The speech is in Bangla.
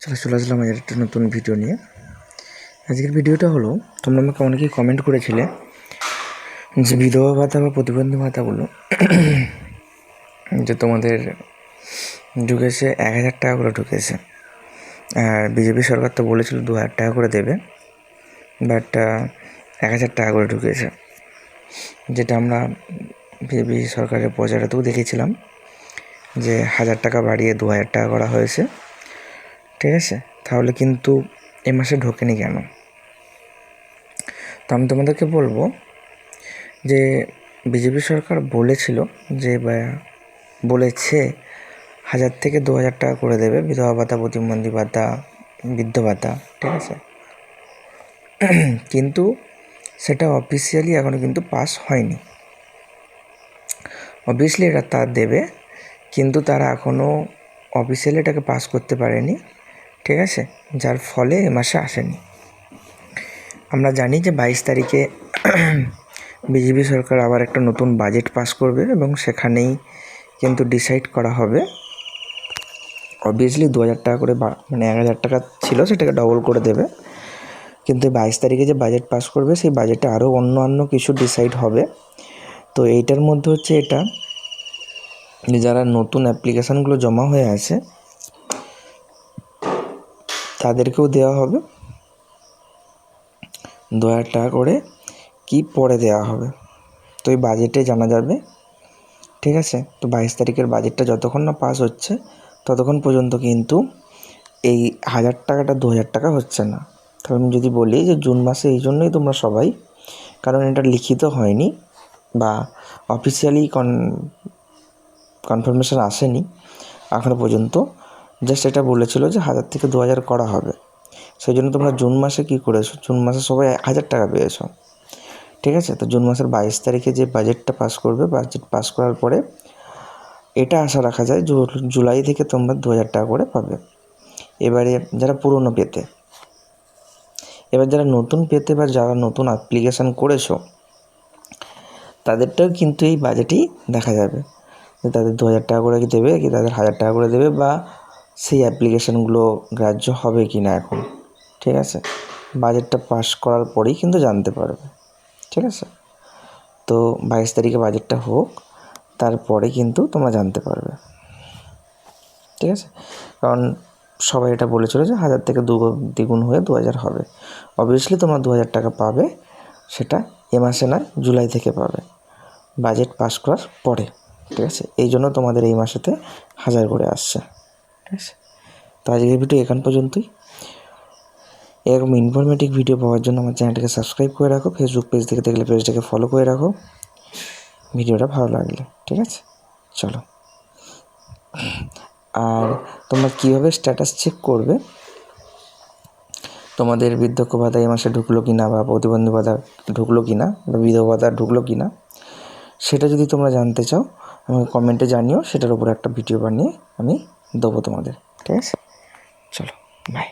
চলে আসলাম আজ একটা নতুন ভিডিও নিয়ে। আজকের ভিডিওটা হলো, তোমরা আমাকে অনেকেই কমেন্ট করেছিলে যে বিধবা ভাতা বা প্রতিবন্ধী ভাতাগুলো যে তোমাদের ঢুকেছে 1,000 টাকা করে ঢুকেছে, আর বিজেপি সরকার তো বলেছিল 2,000 টাকা করে দেবে, বাট 1,000 টাকা করে ঢুকেছে, যেটা আমরা বিজেপি সরকারের প্রচারেতেও দেখেছিলাম যে 1,000 টাকা বাড়িয়ে 2,000 টাকা করা হয়েছে। ঠিক আছে, তাহলে কিন্তু এ মাসে ঢোকেনি কেন? তো আমি তোমাদেরকে বলবো যে বিজেপি সরকার বলেছিল যে বলেছে 1,000 থেকে 2,000 টাকা করে দেবে বিধবা ভাতা, প্রতিবন্ধী ভাতা, বৃদ্ধ ভাতা। ঠিক আছে, কিন্তু সেটা অফিসিয়ালি এখনও কিন্তু পাস হয়নি। অবভিয়াসলি এটা তার দেবে, কিন্তু তারা এখনও অফিসিয়ালি এটাকে পাস করতে পারেনি। ঠিক আছে, যার ফলে এ মাসে আসেনি। আমরা জানি যে 22 তারিখে বিজেপি সরকার আবার একটা নতুন বাজেট পাস করবে এবং সেখানেই কিন্তু ডিসাইড করা হবে। অবভিয়াসলি 2,000 টাকা করে মানে 1,000 টাকা ছিল, সেটাকে ডবল করে দেবে। কিন্তু 22 তারিখে যে বাজেট পাস করবে সেই বাজেটে আরও অন্য কিছু ডিসাইড হবে। তো এইটার মধ্যে হচ্ছে এটা যে যারা নতুন অ্যাপ্লিকেশানগুলো জমা হয়ে আছে তাদেরকেও দেওয়া হবে 2,000 টাকা করে, কি পরে দেওয়া হবে তো এই বাজেটে জানা যাবে। ঠিক আছে, তো 22 তারিখের বাজেটটা যতক্ষণ না পাস হচ্ছে ততক্ষণ পর্যন্ত কিন্তু এই 1,000 টাকাটা 2,000 টাকা হচ্ছে না। তাহলে আমি যদি বলি যে জুন মাসে এই জন্যই তোমরা সবাই, কারণ এটা লিখিত হয়নি বা অফিসিয়ালি কনফার্মেশন আসেনি এখনও পর্যন্ত, জাস্ট এটা বলেছিল যে 1,000 থেকে 2,000 করা হবে। সেই জন্য তোমরা জুন মাসে কী করেছো, জুন মাসে সবাই 1,000 টাকা পেয়েছো। ঠিক আছে, তো জুন মাসের 22 তারিখে যে বাজেটটা পাস করবে, বাজেট পাস করার পরে এটা আশা রাখা যায় জুলাই থেকে তোমরা 2,000 টাকা করে পাবে। এবারে যারা পুরনো পেতে, এবার যারা নতুন পেতে বা যারা নতুন অ্যাপ্লিকেশান করেছো তাদেরটাও কিন্তু এই বাজেটেই দেখা যাবে যে তাদের 2,000 টাকা করে দেবে কি তাদের 1,000 টাকা করে দেবে, বা সেই অ্যাপ্লিকেশানগুলো গ্রাহ্য হবে কি না এখন। ঠিক আছে, বাজেটটা পাস করার পরেই কিন্তু জানতে পারবে। ঠিক আছে, তো 22 তারিখে বাজেটটা হোক, তারপরে কিন্তু তোমরা জানতে পারবে। ঠিক আছে, কারণ সবাই এটা বলেছিল যে 1,000 থেকে দ্বিগুণ হয়ে 2,000 হবে। অবভিয়াসলি তোমরা 2,000 টাকা পাবে, সেটা এ মাসে নয়, জুলাই থেকে পাবে, বাজেট পাস করার পরে। ঠিক আছে, এই জন্য তোমাদের এই মাসেতে 1,000 করে আসছে। ঠিক আছে, তো আজকের ভিডিও এখান পর্যন্তই। এরকম ইনফরমেটিভ ভিডিও পাওয়ার জন্য আমার চ্যানেলটাকে সাবস্ক্রাইব করে রাখো, ফেসবুক পেজ থেকে দেখলে পেজটাকে ফলো করে রাখো ভিডিওটা ভালো লাগলে। ঠিক আছে, চলো। আর তোমরা কীভাবে স্ট্যাটাস চেক করবে তোমাদের বৃদ্ধক্য ভাতা এই মাসে ঢুকলো কি না, বা প্রতিবন্ধী ভাতা ঢুকলো কি না, বা বিধবা ভাতা ঢুকলো কি না, সেটা যদি তোমরা জানতে চাও আমাকে কমেন্টে জানিও, সেটার উপর একটা ভিডিও বানিয়ে আমি দেবো তোমাদের। ঠিক আছে, চলো, বাই।